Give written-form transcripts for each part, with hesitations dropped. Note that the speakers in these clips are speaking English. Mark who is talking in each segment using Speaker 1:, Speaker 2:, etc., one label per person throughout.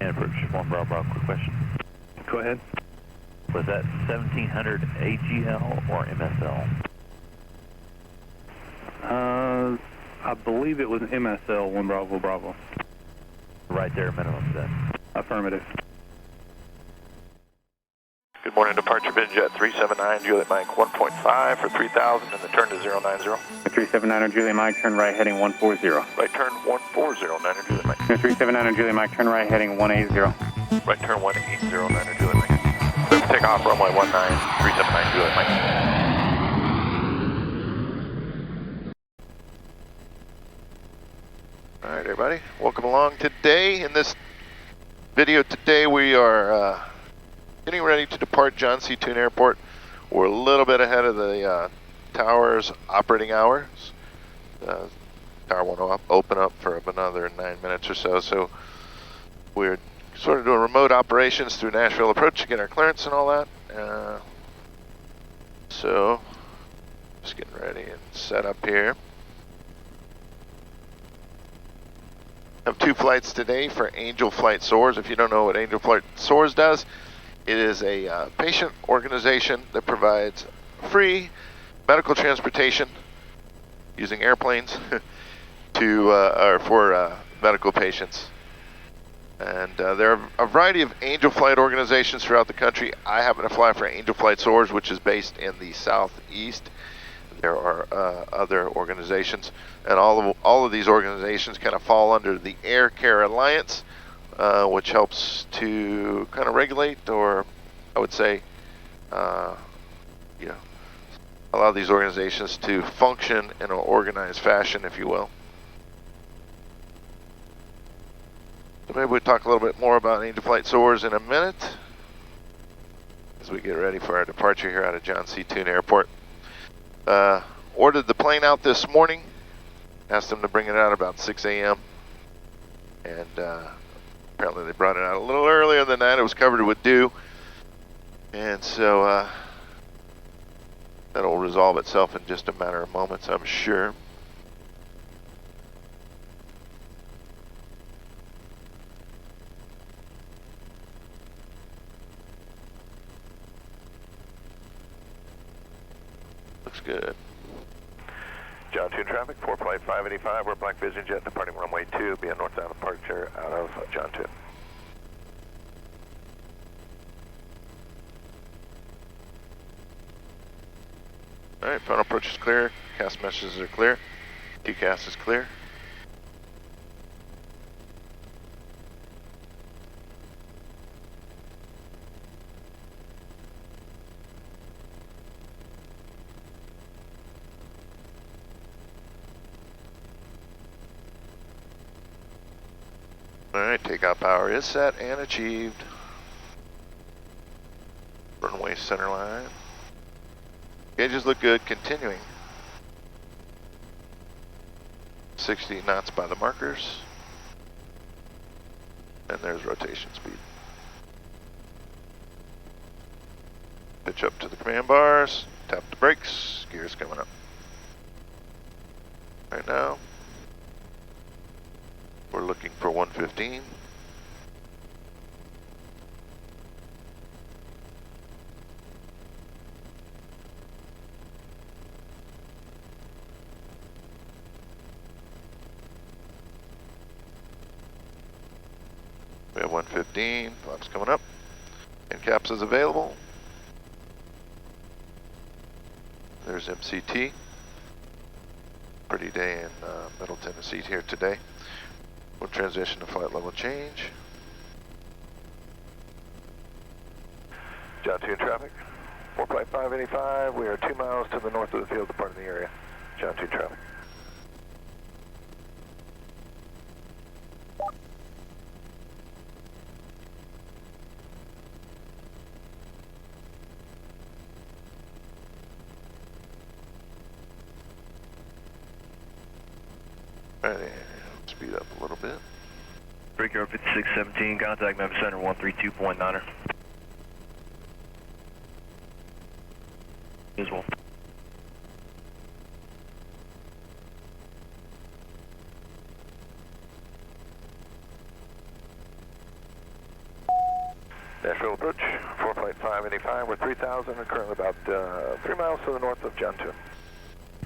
Speaker 1: And for one Bravo, quick question.
Speaker 2: Go ahead.
Speaker 1: Was that 1700 AGL or MSL?
Speaker 2: I believe it was MSL, 1 Bravo Bravo.
Speaker 1: Right there, minimum then.
Speaker 2: Affirmative.
Speaker 3: Good morning, departure Jet 379, Juliet Mike 1.5 for 3000 and the turn to 090.
Speaker 2: 379 Juliet Mike, turn right heading 140.
Speaker 3: Right turn 140, 9 Juliet Mike.
Speaker 2: 379 Juliet Mike, turn right heading 180.
Speaker 3: Right turn 180, 9 Juliet Mike. Clear for takeoff, runway 19, 379 Juliet Mike. Alright everybody, welcome along. Today, in this video today, we are getting ready to depart John C. Toon Airport. We're a little bit ahead of the tower's operating hours. Tower won't open up for another 9 minutes or so, so we're sort of doing remote operations through Nashville approach to get our clearance and all that. So, just getting ready and set up here. Have 2 flights today for Angel Flight Soars. If you don't know what Angel Flight Soars does, it is a patient organization that provides free medical transportation using airplanes for medical patients. And there are a variety of Angel Flight organizations throughout the country. I happen to fly for Angel Flight Soars, which is based in the southeast. There are other organizations, and all of these organizations kind of fall under the Air Care Alliance, which helps to kind of regulate, or I would say, allow these organizations to function in an organized fashion, if you will. So maybe we'll talk a little bit more about Angel Flight Soars in a minute as we get ready for our departure here out of John C. Toon Airport. Ordered the plane out this morning, asked them to bring it out about 6 a.m. and apparently they brought it out a little earlier than that. It was covered with dew, and so that'll resolve itself in just a matter of moments, I'm sure. Looks good. John Toon traffic, 4 flight 585, we're Black Vision Jet departing runway 2, be a northbound departure out of John Toon. Alright, final approach is clear, CAS messages are clear, TCAS is clear. Alright, takeoff power is set and achieved. Runway center line. Gauges look good, continuing. 60 knots by the markers. And there's rotation speed. Pitch up to the command bars, tap the brakes, gears coming up. Right now, we're looking for 115. We have 115, flaps coming up, and caps is available. There's MCT. Pretty day in Middle Tennessee here today. We'll transition to flight level change. John Toon traffic, 4 flight 585, we are 2 miles to the north of the field departing the area. John Toon traffic. Alright, speed up a little bit.
Speaker 4: Breaker 5617, contact Memphis Center 132.9er. Visual.
Speaker 3: Nashville approach, 4 flight 585, we're 3,000 and currently about 3 miles to the north of John 2.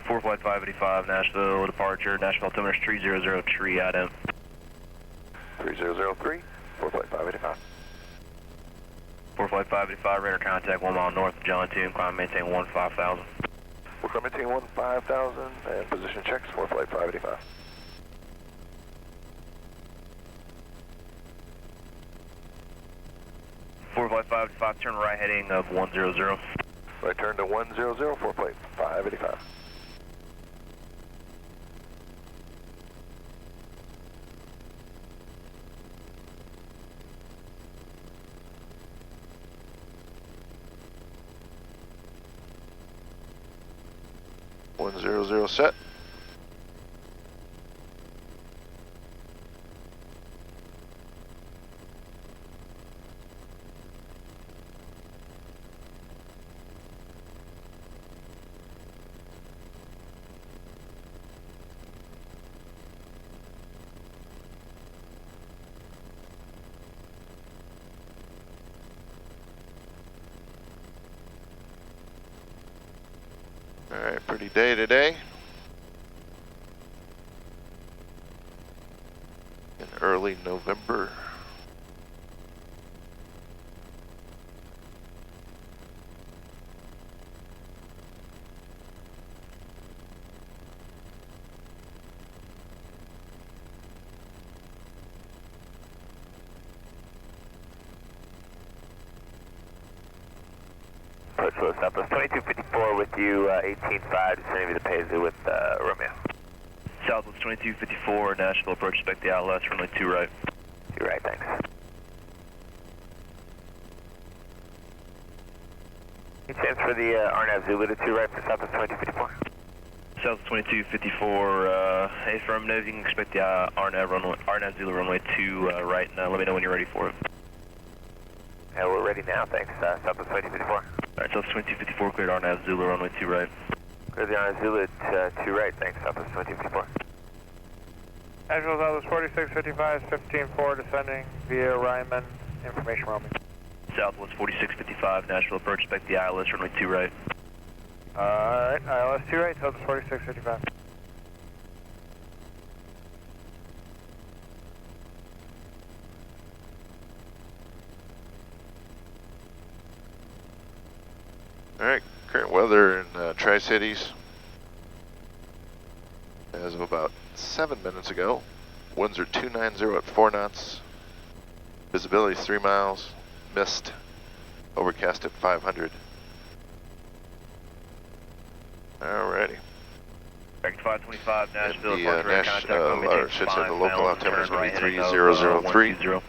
Speaker 4: 4 flight 585, Nashville departure, Nashville altimeter 300 tree item.
Speaker 3: 3003, 4 flight 585.
Speaker 4: 4 flight 585, radar contact 1 mile north of John 2, climb maintain 15,000.
Speaker 3: We're climb maintain 15,000 and position checks, 4 flight 585.
Speaker 4: Flight 585, turn right heading of 100.
Speaker 3: Right turn to 100, 4 flight 585. Set. All right, pretty day today. In early November.
Speaker 1: Approach low Southwest 2254 with you, 18.5, descending to the Paisley with Romeo.
Speaker 4: Southwest 2254, Nashville approach, expect the ILS, runway 2 right.
Speaker 1: 2 right, thanks. Any chance for the RNAV Zulu to 2 right for Southwest 2254?
Speaker 4: Southwest 2254, affirmative, you can expect the RNAV Zulu runway 2 right, and let me know when you're ready for it.
Speaker 1: Yeah, we're ready now, thanks. Southwest 2254.
Speaker 4: Alright, Southwest 2254, cleared RNAV Zulu runway 2 right.
Speaker 1: Clear the RNAV Zulu at 2 right, thanks. Southwest 2254.
Speaker 5: Angel Southwest 4655, 15-4, descending via Ryman, information roaming.
Speaker 4: Southwest 4655, Nashville approach, expect the ILS, runway 2 right.
Speaker 5: Alright, ILS 2 right, Southwest 4655.
Speaker 3: Alright, current weather in Tri-Cities as of about 7 minutes ago. Winds are 290 at 4 knots. Visibility is 3 miles. Mist. Overcast at 500. Alrighty.
Speaker 4: Direct 525, Nashville,
Speaker 3: And the
Speaker 4: departure, contact,
Speaker 3: or should say the local altimeter is going to be 3003. In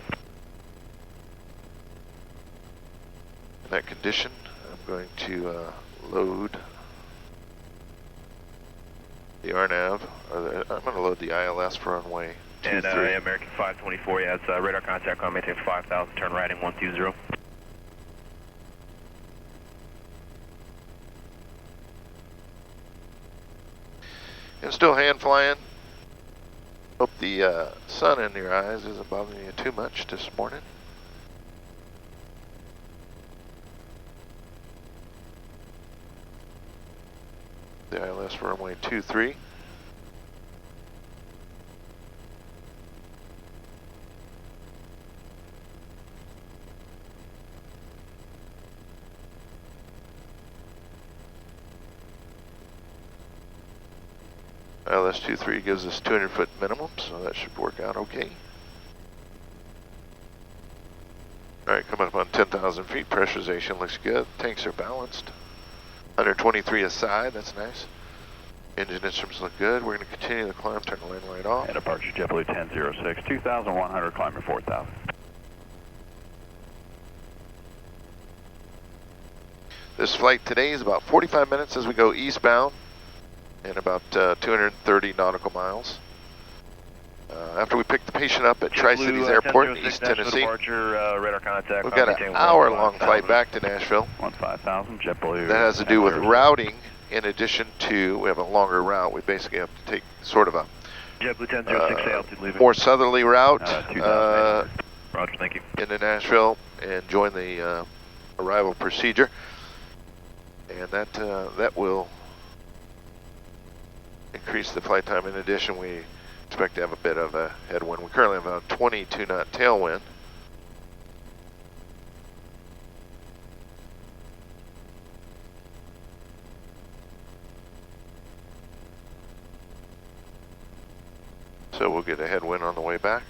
Speaker 3: that condition, I'm going to load the RNAV, I'm going to load the ILS for runway 23.
Speaker 4: And American 524, yeah, it's radar contact, climb maintain 5,000, turn right in 120.
Speaker 3: And still hand flying. Hope the sun in your eyes isn't bothering you too much this morning. The ILS for runway 23. ILS 23 gives us 200-foot minimum, so that should work out okay. Alright, coming up on 10,000 feet, pressurization looks good, tanks are balanced. 123 aside, that's nice. Engine instruments look good. We're going to continue the climb, turn the lane right off.
Speaker 1: And departure JetBlue 1006, 2,100, climbing 4,000.
Speaker 3: This flight today is about 45 minutes as we go eastbound and about 230 nautical miles. After we pick the patient up at Tri-Cities Airport in East Tennessee,
Speaker 4: departure, radar contact,
Speaker 3: we've got an hour-long flight back to Nashville.
Speaker 1: 15,000, JetBlue.
Speaker 3: That has to do with routing. In addition to, we have a longer route. We basically have to take sort of a
Speaker 4: JetBlue 1006, altitude leaving.
Speaker 3: more southerly route.
Speaker 1: 2,800.
Speaker 4: Roger, thank you.
Speaker 3: into Nashville and join the arrival procedure. And that will increase the flight time. In addition, we expect to have a bit of a headwind. We currently have a 22 knot tailwind. So we'll get a headwind on the way back.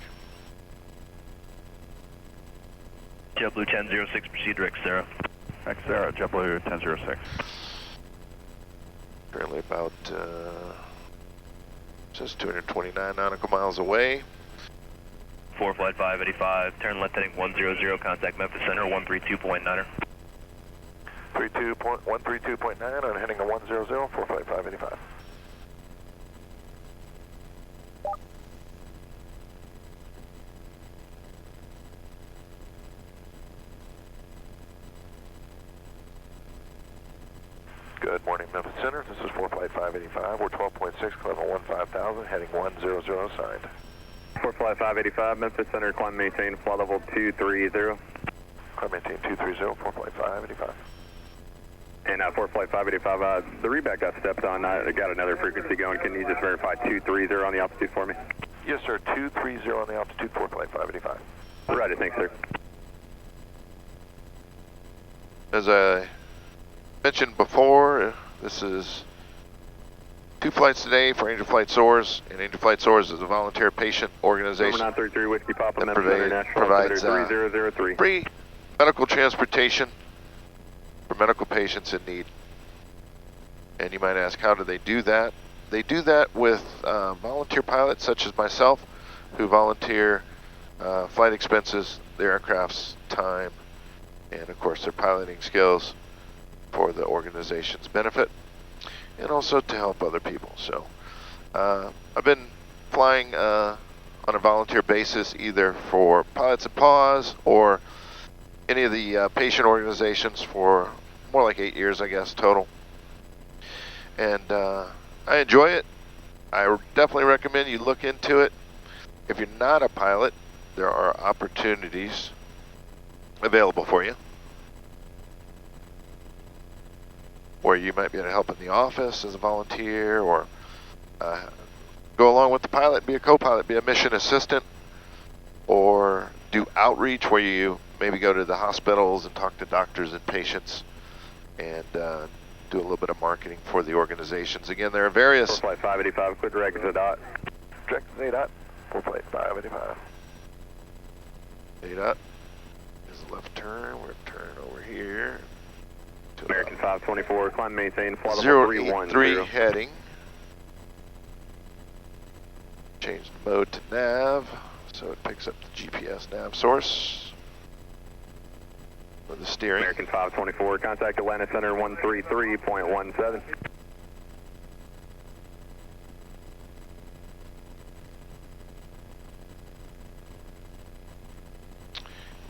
Speaker 4: JetBlue 1006, proceed to Xterra.
Speaker 2: Xterra, JetBlue 1006.
Speaker 3: Currently about just 229 nautical miles away.
Speaker 4: 4 flight 585, turn left heading 100, contact Memphis Center 132.9er.
Speaker 1: 132.9 on heading to 100, 4 flight 585. Good morning, Memphis Center. This is 4 flight 585. We're 12.6, level 15,000, heading 100 assigned.
Speaker 5: 4 flight 585, Memphis Center, climb maintain, flight level 230.
Speaker 1: Climb maintain 230, 4 flight 585.
Speaker 5: And 4 flight 585, the reback got stepped on. I got another frequency going. Can you just verify 230 on the altitude for me?
Speaker 1: Yes, sir. 230 on the altitude, 4 flight 585.
Speaker 5: Roger, thanks, sir.
Speaker 3: As I mentioned before, this is 2 flights today for Angel Flight Soars, and Angel Flight Soars is a volunteer patient organization
Speaker 5: Number 933 Whiskey Papa,
Speaker 3: that
Speaker 5: Memphis Center, Nashville,
Speaker 3: provides
Speaker 5: 3003.
Speaker 3: free medical transportation for medical patients in need. And you might ask, how do they do that? They do that with volunteer pilots such as myself, who volunteer flight expenses, the aircraft's time, and of course their piloting skills for the organization's benefit, and also to help other people. So I've been flying on a volunteer basis either for Pilots and Paws or any of the patient organizations for more like 8 years, I guess, total. And I enjoy it. I definitely recommend you look into it. If you're not a pilot, there are opportunities available for you, or you might be able to help in the office as a volunteer, or go along with the pilot, be a co-pilot, be a mission assistant, or do outreach where you maybe go to the hospitals and talk to doctors and patients and do a little bit of marketing for the organizations. Again, there are various...
Speaker 5: 4 flight 585, clear direct to dot.
Speaker 1: Direct to dot, 4 flight 585.
Speaker 3: ADOT is the left turn. We're going to turn over here.
Speaker 5: American 524, climb maintain, flight level 310.
Speaker 3: 083 heading. Change the mode to nav, so it picks up the GPS nav source with the steering.
Speaker 5: American 524, contact Atlanta Center 133.17.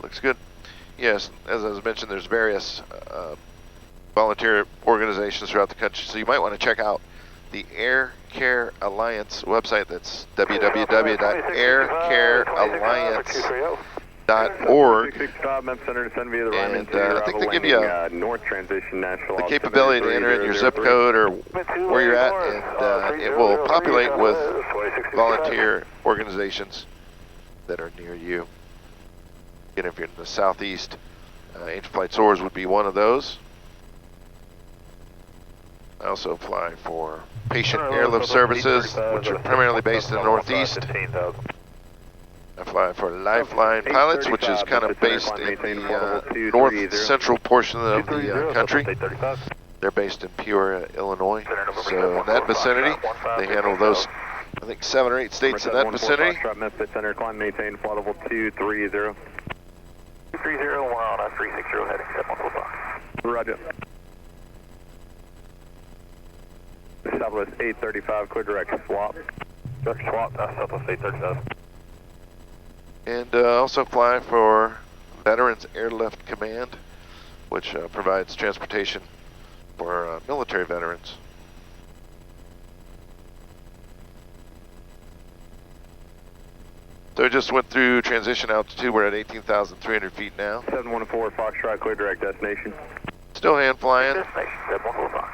Speaker 3: Looks good. Yes, as I mentioned, there's various volunteer organizations throughout the country, so you might want to check out the Air Care Alliance website. That's www.aircarealliance.org. And I think they give you the capability to enter in your zip code or where you're at, and it will populate with volunteer organizations that are near you. Again, if you're in the southeast, Angel Flight Soars would be one of those. I also fly for patient airlift services, which are primarily based in the northeast. I fly for Lifeline Pilots, which is kind of based in the north central portion of the country. They're based in Peoria, Illinois. So in that vicinity, they handle those, I think, 7 or 8 states in that vicinity.
Speaker 5: Memphis Center, climb maintain, flight level 230.
Speaker 1: 230, we're on a 360 heading 714.
Speaker 5: Roger. Southwest 835, clear direct swap.
Speaker 1: Direct swap, Southwest 835.
Speaker 3: And also fly for Veterans Airlift Command, which provides transportation for military veterans. So we just went through transition altitude. We're at 18,300 feet now.
Speaker 5: 714 Foxtrot, clear direct destination.
Speaker 3: Still hand flying.
Speaker 1: Destination 714 Fox.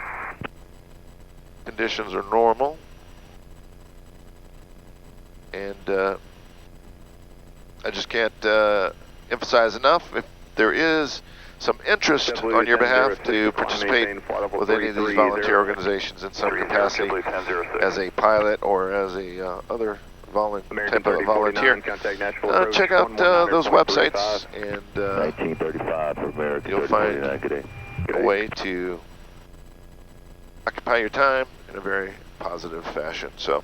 Speaker 3: Conditions are normal. And I just can't emphasize enough, if there is some interest on your behalf to participate with any of these volunteer organizations in some capacity as a pilot or as a other type of volunteer, check out those websites and
Speaker 1: 1935 for America.
Speaker 3: you'll find a way to occupy your time in a very positive fashion. So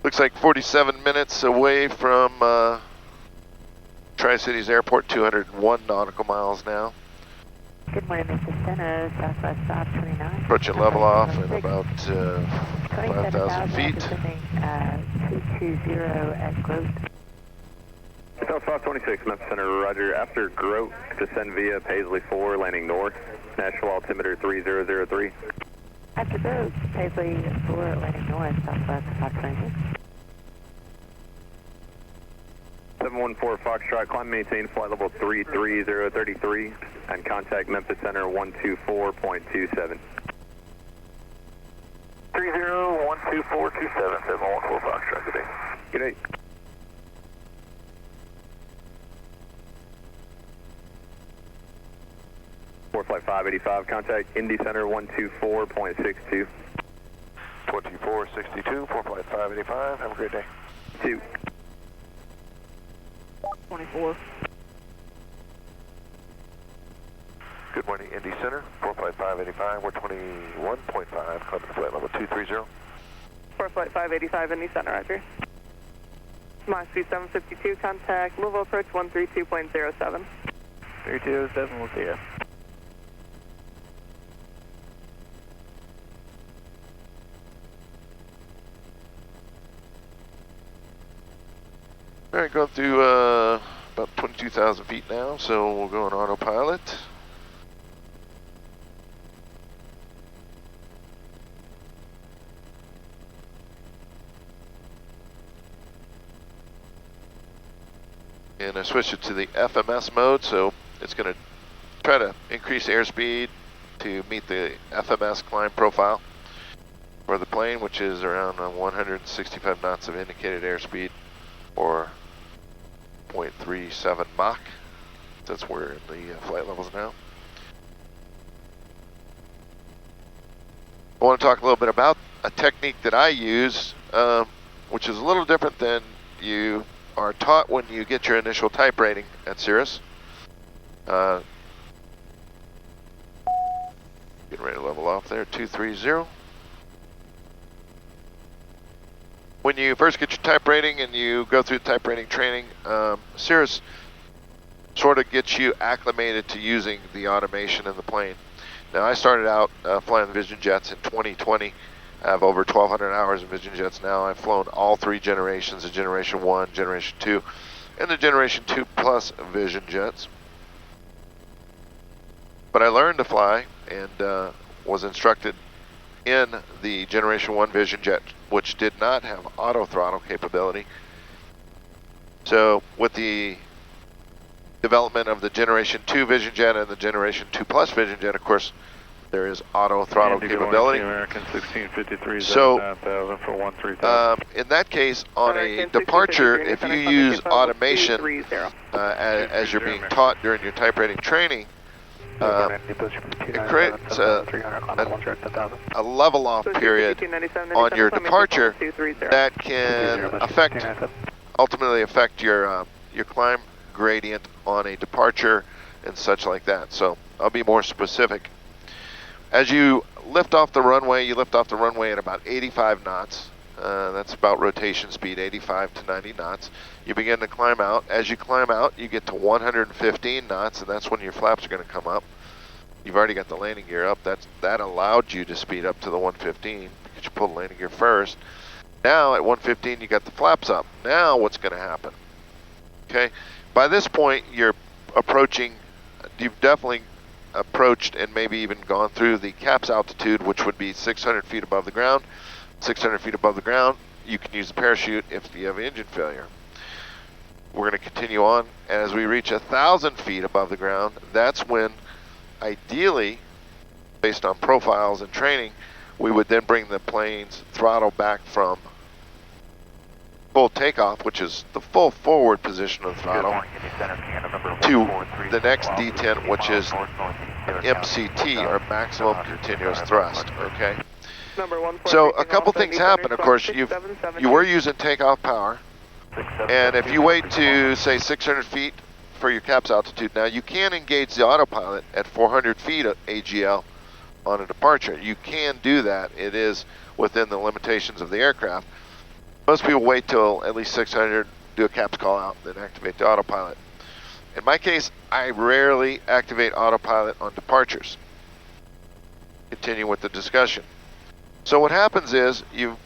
Speaker 3: looks like 47 minutes away from Tri-Cities Airport, 201 nautical miles now.
Speaker 6: Good morning, Mr. Center, Southwest Stop 29.
Speaker 3: Approaching level off in about 5,000 feet.
Speaker 6: 220 at Grote.
Speaker 5: South 526, Memphis Center, roger. After Grote, descend via Paisley 4, landing north. Nashville altimeter 3003.
Speaker 6: After Grote, Paisley 4, landing north, Southwest 526.
Speaker 5: 714 Foxtrot, climb maintain flight level 33033 and contact Memphis Center 124.27.
Speaker 1: 30-124-27, 714 Foxtrot, good day.
Speaker 5: Good day. Flight 585, contact Indy Center 124.62.
Speaker 1: 2462, 4flight 585, have a great day.
Speaker 5: 2.
Speaker 6: 24.
Speaker 1: Good morning, Indy Center, 4flight 585, we're 21.5, climbing flight level 230.
Speaker 7: 4flight 585, Indy Center, roger. Mach 752, contact Louisville approach 132.07.
Speaker 1: 3207, we'll see you.
Speaker 3: All right, going through about 22,000 feet now, so we'll go on autopilot. And I switched it to the FMS mode, so it's going to try to increase airspeed to meet the FMS climb profile for the plane, which is around 165 knots of indicated airspeed, or 0.37 Mach. That's where the flight levels now. I want to talk a little bit about a technique that I use, which is a little different than you are taught when you get your initial type rating at Cirrus. Getting ready to level off there, 230. When you first get your type rating and you go through type rating training, Cirrus sort of gets you acclimated to using the automation in the plane. Now, I started out flying the Vision Jets in 2020. I have over 1,200 hours of Vision Jets now. I've flown all 3 generations, the Generation 1, Generation 2, and the Generation 2 Plus Vision Jets. But I learned to fly and was instructed in the Generation 1 Vision Jet, which did not have auto throttle capability. So with the development of the Generation 2 Vision Jet and the Generation 2 Plus Vision Jet, of course, there is auto throttle capability.
Speaker 2: American 1653,
Speaker 3: so,
Speaker 2: 9,000 for 13,000.
Speaker 3: in that case, on a departure, if you use automation as you're being taught during your type rating training, it creates a level off period on your departure that can ultimately affect your climb gradient on a departure and such like that. So I'll be more specific. As you lift off the runway, you lift off the runway at about 85 knots. That's about rotation speed, 85 to 90 knots. You begin to climb out. As you climb out, you get to 115 knots, and that's when your flaps are going to come up. You've already got the landing gear up. That allowed you to speed up to the 115 because you pulled the landing gear first. Now at 115, you got the flaps up. Now what's going to happen? Okay, by this point, you've definitely approached and maybe even gone through the CAPS altitude, which would be 600 feet above the ground. 600 feet above the ground, you can use the parachute if you have engine failure. We're going to continue on, and as we reach 1,000 feet above the ground, that's when, ideally, based on profiles and training, we would then bring the plane's throttle back from full takeoff, which is the full forward position of the throttle, to the next D10, which is MCT, or maximum continuous thrust, okay? So a couple things happen. Of course, you were using takeoff power, and if you wait to, say, 600 feet for your CAPS altitude, now you can engage the autopilot at 400 feet of AGL on a departure. You can do that. It is within the limitations of the aircraft. Most people wait till at least 600, do a CAPS call out, then activate the autopilot. In my case, I rarely activate autopilot on departures. Continue with the discussion. So what happens is you've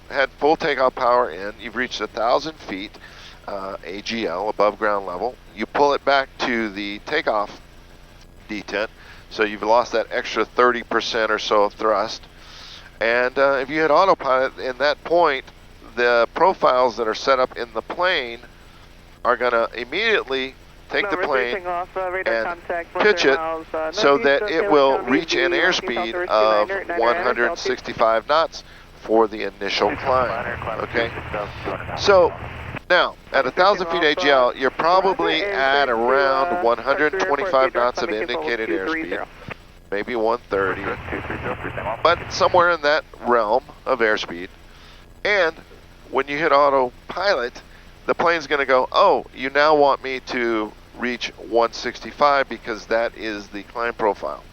Speaker 3: had full takeoff power in, you've reached 1,000 feet AGL, above ground level. You pull it back to the takeoff detent, so you've lost that extra 30% or so of thrust. And if you hit autopilot in that point, the profiles that are set up in the plane are going to immediately take the plane and pitch it so that it will reach an airspeed of 165 knots for the initial climb, okay? So now, at 1,000 feet AGL, you're probably at around 125 knots of indicated airspeed, maybe 130, but somewhere in that realm of airspeed. And when you hit autopilot, the plane's going to go, oh, you now want me to reach 165 because that is the climb profile.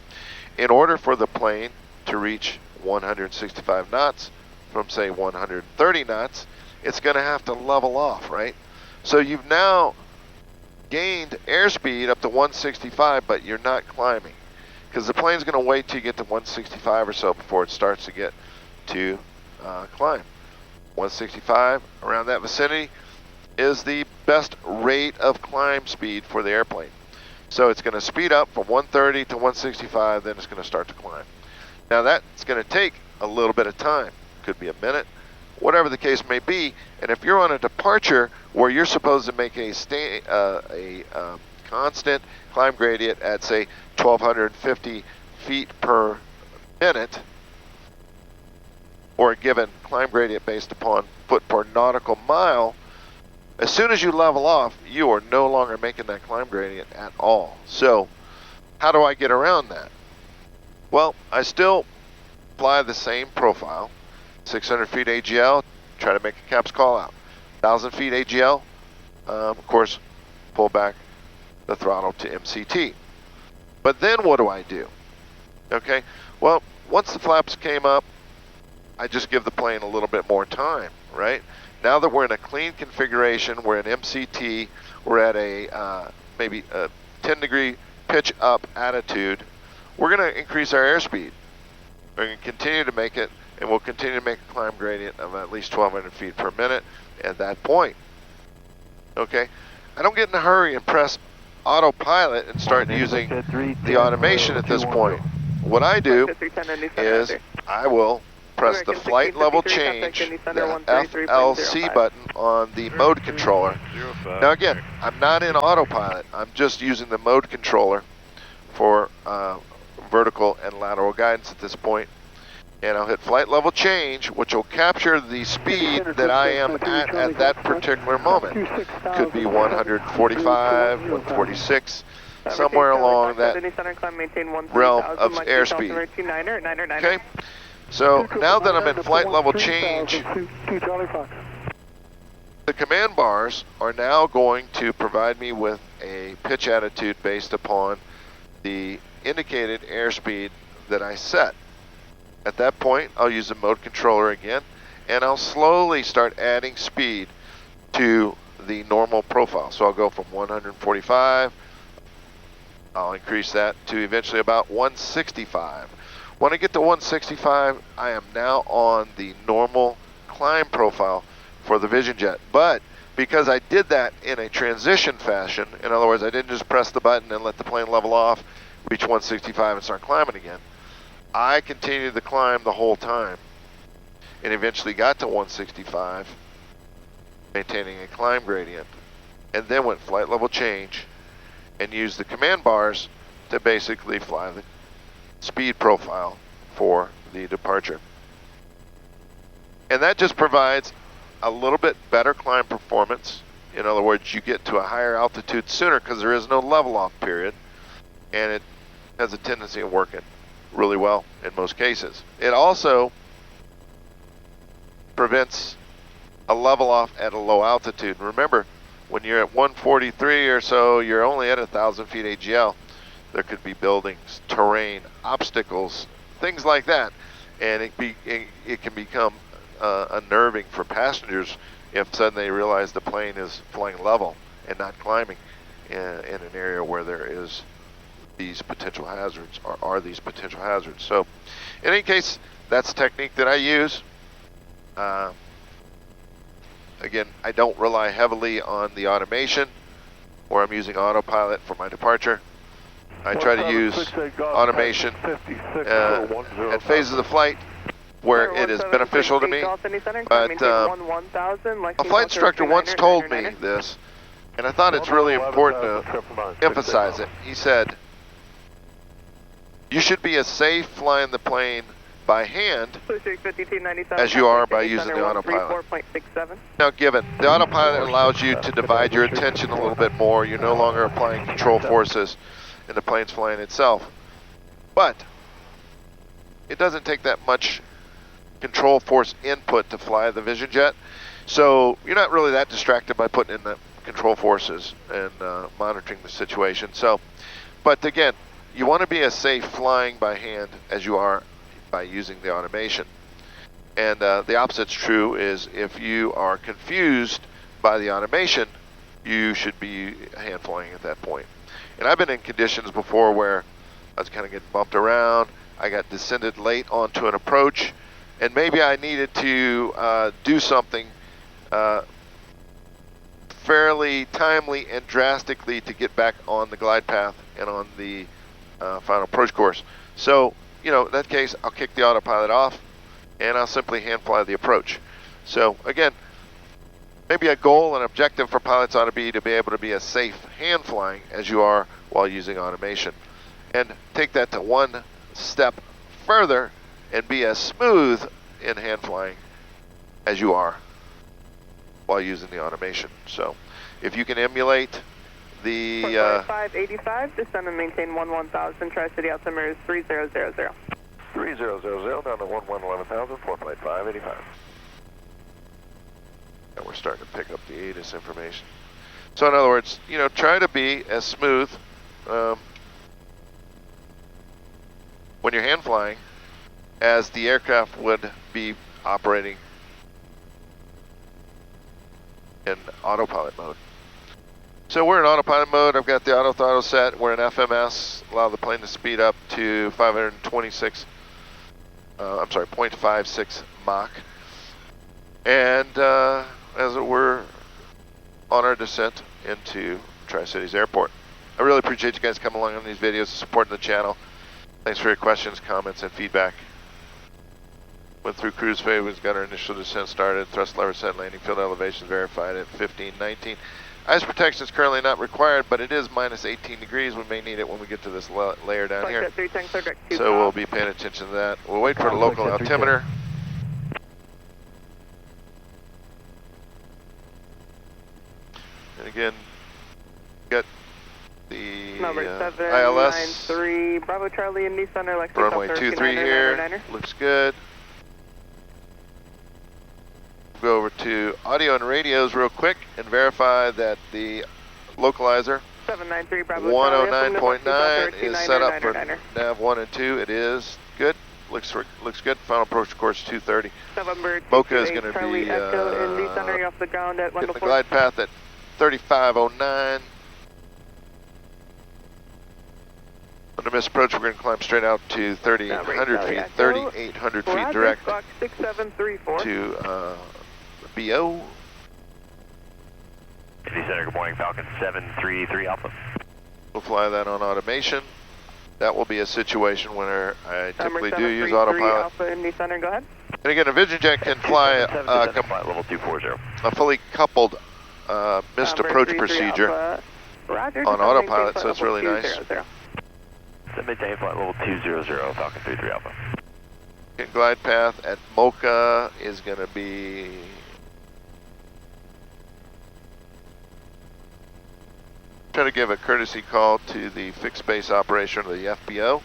Speaker 3: In order for the plane to reach 165 knots from, say, 130 knots, it's going to have to level off, right? So you've now gained airspeed up to 165, but you're not climbing because the plane's going to wait till you get to 165 or so before it starts to get to climb. 165, around that vicinity, is the best rate of climb speed for the airplane. So it's going to speed up from 130 to 165, then it's going to start to climb. Now that's going to take a little bit of time. Could be a minute, whatever the case may be. And if you're on a departure where you're supposed to make a constant climb gradient at, say, 1,250 feet per minute, or a given climb gradient based upon foot per nautical mile, as soon as you level off, you are no longer making that climb gradient at all. So how do I get around that? Well, I still fly the same profile. 600 feet AGL, try to make a CAPS call out. 1,000 feet AGL, of course, pull back the throttle to MCT. But then what do I do? Okay, well, once the flaps came up, I just give the plane a little bit more time, right? Now that we're in a clean configuration, we're in MCT, we're at a maybe a 10-degree pitch up attitude, we're going to increase our airspeed. We're going to continue to make it, and we'll continue to make a climb gradient of at least 1,200 feet per minute at that point. Okay? I don't get in a hurry and press autopilot and start using the automation at this point. What I do is I will press the flight level change, the FLC button on the mode controller. Now again, I'm not in autopilot. I'm just using the mode controller for vertical and lateral guidance at this point. And I'll hit flight level change, which will capture the speed that I am at that particular moment. Could be 145, 146, somewhere along that realm of airspeed. Okay? So now that I'm in flight level change, the command bars are now going to provide me with a pitch attitude based upon the indicated airspeed that I set. At that point, I'll use the mode controller again, and I'll slowly start adding speed to the normal profile. So I'll go from 145, I'll increase that to eventually about 165. When I get to 165, I am now on the normal climb profile for the Vision Jet. But because I did that in a transition fashion, in other words, I didn't just press the button and let the plane level off, reach 165 and start climbing again. I continued the climb the whole time. and eventually got to 165, maintaining a climb gradient, and then went flight level change and used the command bars to basically fly the speed profile for the departure. And that just provides a little bit better climb performance. In other words, you get to a higher altitude sooner because there is no level off period, and it has a tendency of working really well in most cases. It also prevents a level off at a low altitude. Remember, when you're at 143 or so, you're only at 1,000 feet AGL. There could be buildings, terrain, obstacles, things like that, and it can become unnerving for passengers if suddenly they realize the plane is flying level and not climbing in an area where there is these potential hazards, or are these potential hazards. So in any case, that's the technique that I use. Again, I don't rely heavily on the automation, or I'm using autopilot for my departure. I try to use automation at phases of flight where it is beneficial to me, but a flight instructor once told me this, and I thought it's really important to emphasize it. He said, you should be as safe flying the plane by hand as you are by using the autopilot. Now given, the autopilot allows you to divide your attention a little bit more. You're no longer applying control forces and the plane's flying itself. But it doesn't take that much control force input to fly the Vision Jet, so you're not really that distracted by putting in the control forces and monitoring the situation. So, but again, you want to be as safe flying by hand as you are by using the automation. And the opposite's true, is if you are confused by the automation, you should be hand flying at that point. And I've been in conditions before where I was kind of getting bumped around, I got descended late onto an approach, and maybe I needed to do something fairly timely and drastically to get back on the glide path and on the final approach course. So, you know, in that case, I'll kick the autopilot off and I'll simply hand fly the approach. So again, maybe a goal and objective for pilots ought to be able to be as safe hand flying as you are while using automation. And take that to one step further and be as smooth in hand flying as you are while using the automation. So if you can emulate the
Speaker 7: 585, descend and maintain 1000, Tri-City altimeter is 3000.
Speaker 1: 3000 down to 11,000, 4 flight 585. And we're starting to pick up the ATIS information. So in other words, you know, try to be as smooth when you're hand flying as the aircraft would be operating in autopilot mode. So we're in autopilot mode. I've got the auto throttle set. We're in FMS. Allow the plane to speed up to 0.56 Mach. And as we're on our descent into Tri-Cities Airport. I really appreciate you guys coming along on these videos and supporting the channel. Thanks for your questions, comments, and feedback. Went through cruise phase, got our initial descent started, thrust lever set, landing field elevations verified at 1519. Ice protection is currently not required, but it is minus 18 degrees. We may need it when we get to this layer down here. So we'll be paying attention to that. We'll wait for the local altimeter. And again, got the
Speaker 7: Number
Speaker 3: ILS
Speaker 7: 793 Bravo Charlie Indy Center, Lexi
Speaker 3: runway 23 here. Looks good. Go over to audio and radios real quick and verify that the localizer 109.9 is set up for nav 1 and 2. It is good. Looks good. Final approach course 230. Boca is going to be getting the glide path at 3509. On the missed approach, we're going to climb straight out to 3,800 feet. 3,800 feet direct to BO.
Speaker 4: City Center, good morning, Falcon 733 Alpha.
Speaker 3: We'll fly that on automation. That will be a situation where I typically do use autopilot.
Speaker 7: Alpha Indy Center, go ahead.
Speaker 1: And again, a Vision Jet can fly
Speaker 4: flight level 240.
Speaker 1: a fully coupled missed approach procedure on autopilot, so it's really nice.
Speaker 4: Maintain flight level 200, Falcon 33 Alpha.
Speaker 1: And glide path at Mocha is going to be try to give a courtesy call to the fixed base operation of the FBO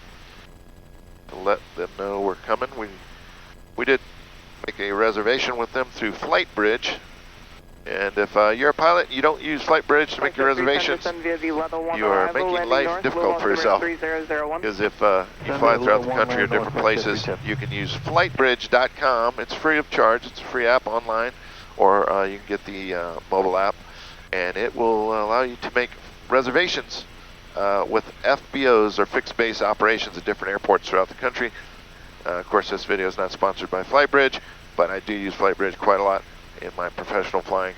Speaker 1: to let them know we're coming. We did make a reservation with them through Flight Bridge, and if you're a pilot and you don't use Flight Bridge to make your reservations, you are making life difficult for yourself. Because if you fly throughout the country or different places, you can use flightbridge.com. It's free of charge. It's a free app online, or you can get the mobile app, and it will allow you to make reservations with FBOs or fixed base operations at different airports throughout the country. Of course, this video is not sponsored by FlightBridge, but I do use FlightBridge quite a lot in my professional flying.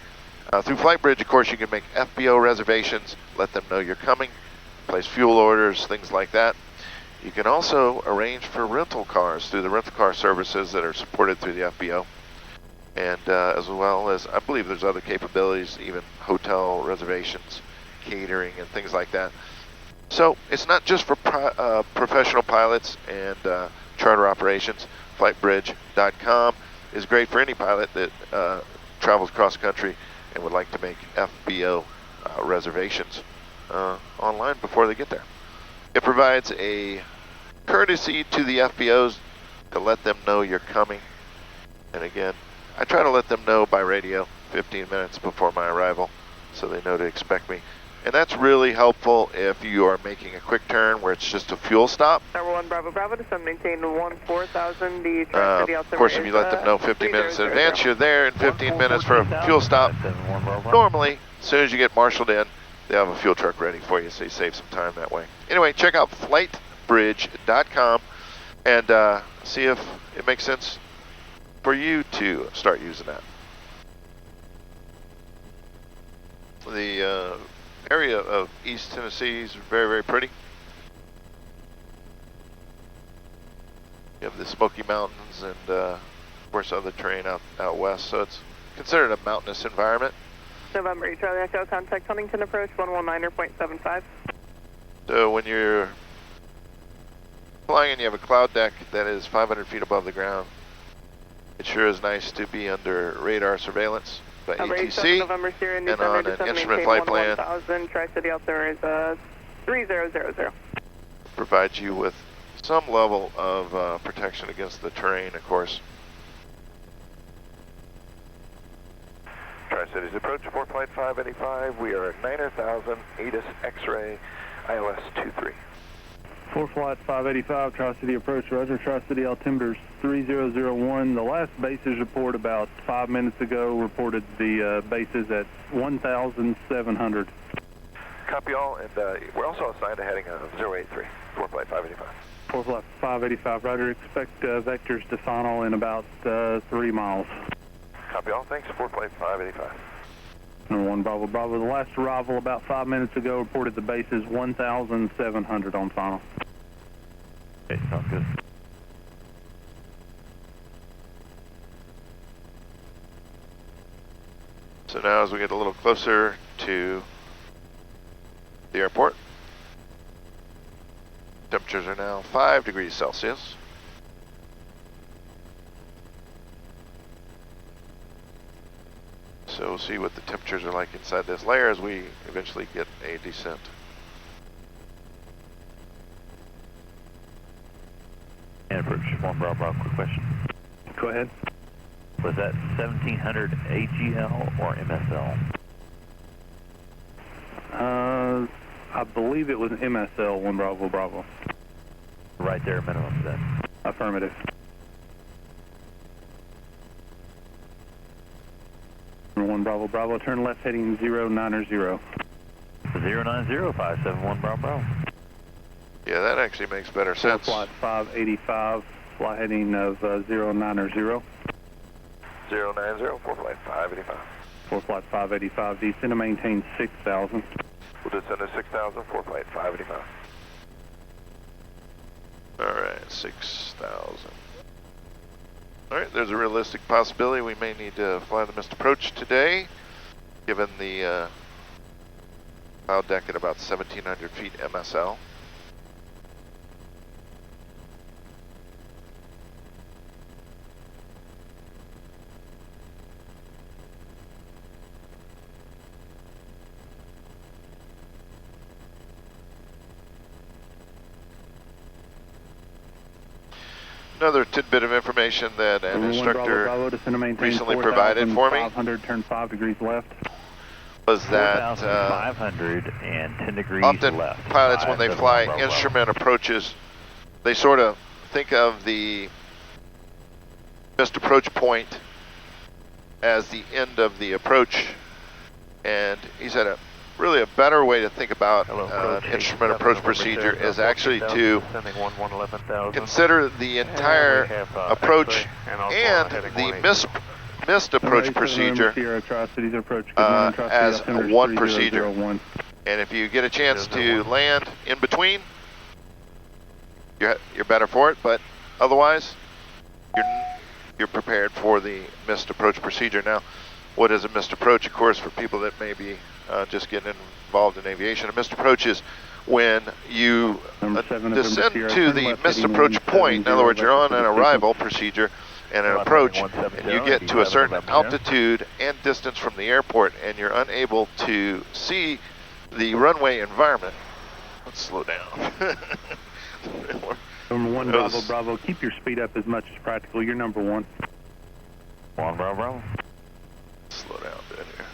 Speaker 1: Through FlightBridge, of course, you can make FBO reservations, let them know you're coming, place fuel orders, things like that. You can also arrange for rental cars through the rental car services that are supported through the FBO. And as well as, I believe there's other capabilities, even hotel reservations, catering, and things like that. So it's not just for professional pilots and charter operations. Flightbridge.com is great for any pilot that travels cross country and would like to make FBO reservations online before they get there. It provides a courtesy to the FBOs to let them know you're coming. And again, I try to let them know by radio 15 minutes before my arrival so they know to expect me. And that's really helpful if you are making a quick turn where it's just a fuel stop.
Speaker 7: Number 1 Bravo Bravo, descend maintain 14,000. The Tri-City
Speaker 1: of course, if you let them know 15 minutes in advance, you're there in 15 minutes for a fuel stop. Normally, as soon as you get marshaled in, they have a fuel truck ready for you, so you save some time that way. Anyway, check out flightbridge.com and see if it makes sense for you to start using that. The area of East Tennessee is very, very pretty. You have the Smoky Mountains and, of course, other terrain out west, so it's considered a mountainous environment.
Speaker 7: November, Charlie Echo, contact Huntington approach 119.75.
Speaker 1: So when you're flying and you have a cloud deck that is 500 feet above the ground, it sure is nice to be under radar surveillance by ATC and on an instrument flight plan.
Speaker 7: Tri-City altimeter is 3000.
Speaker 1: Provides you with some level of protection against the terrain, of course.
Speaker 3: Tri-Cities approach, 4 flight 585. We are at 9,000, ATIS X-ray, ILS 23.
Speaker 2: 4 flight 585, Tri-City approach, roger. Tri-City altimeter 3001. The last bases report about 5 minutes ago reported the bases at 1,700.
Speaker 3: Copy all, and we're also assigned a heading of 083, 4 flight 585.
Speaker 2: 4 flight 585, roger. Expect vectors to final in about 3 miles.
Speaker 3: Copy all, thanks, 4 flight 585.
Speaker 2: Number 1 Bravo Bravo. The last arrival about 5 minutes ago reported the base is 1,700 on final.
Speaker 4: Okay, sounds good.
Speaker 1: So now as we get a little closer to the airport, temperatures are now 5 degrees Celsius. So we'll see what the temperatures are like inside this layer as we eventually get a descent.
Speaker 4: And approach 1 Bravo Bravo, quick question.
Speaker 2: Go ahead.
Speaker 4: Was that 1700 AGL or MSL?
Speaker 2: I believe it was MSL, 1 Bravo Bravo.
Speaker 4: Right there, minimum then.
Speaker 2: Affirmative. Number 1 Bravo Bravo, turn left heading 090.
Speaker 4: 090, 571 Bravo Bravo.
Speaker 1: Yeah, that actually makes better sense.
Speaker 2: Flight 585, flight heading of 090.
Speaker 3: 090, 4 flight 585.
Speaker 2: 4 flight 585, descend to maintain 6,000.
Speaker 3: We'll descend to 6,000, 4 flight 585.
Speaker 1: All right, 6,000. All right, there's a realistic possibility we may need to fly the missed approach today, given the cloud deck at about 1,700 feet MSL. Another tidbit of information that an instructor recently provided for me
Speaker 2: turn 5 degrees left.
Speaker 1: was that
Speaker 8: 510 degrees
Speaker 1: often
Speaker 8: left.
Speaker 1: pilots, when they fly instrument approaches, they sort of think of the missed approach point as the end of the approach, and he said really a better way to think about an instrument approach procedure is actually to consider the entire approach and the missed approach procedure as one procedure. And if you get a chance to land in between, you're better for it, but otherwise you're prepared for the missed approach procedure. Now, what is a missed approach? Of course, for people that may be just getting involved in aviation, a missed approach is when you descend to the missed approach point. In other words, you're on an arrival procedure and an approach, and you get to a certain altitude and distance from the airport, and you're unable to see the runway environment. Let's slow down.
Speaker 2: Number 1, Bravo, Bravo, keep your speed up as much as practical. You're number 1.
Speaker 8: 1, Bravo, Bravo.
Speaker 1: Slow down a bit here.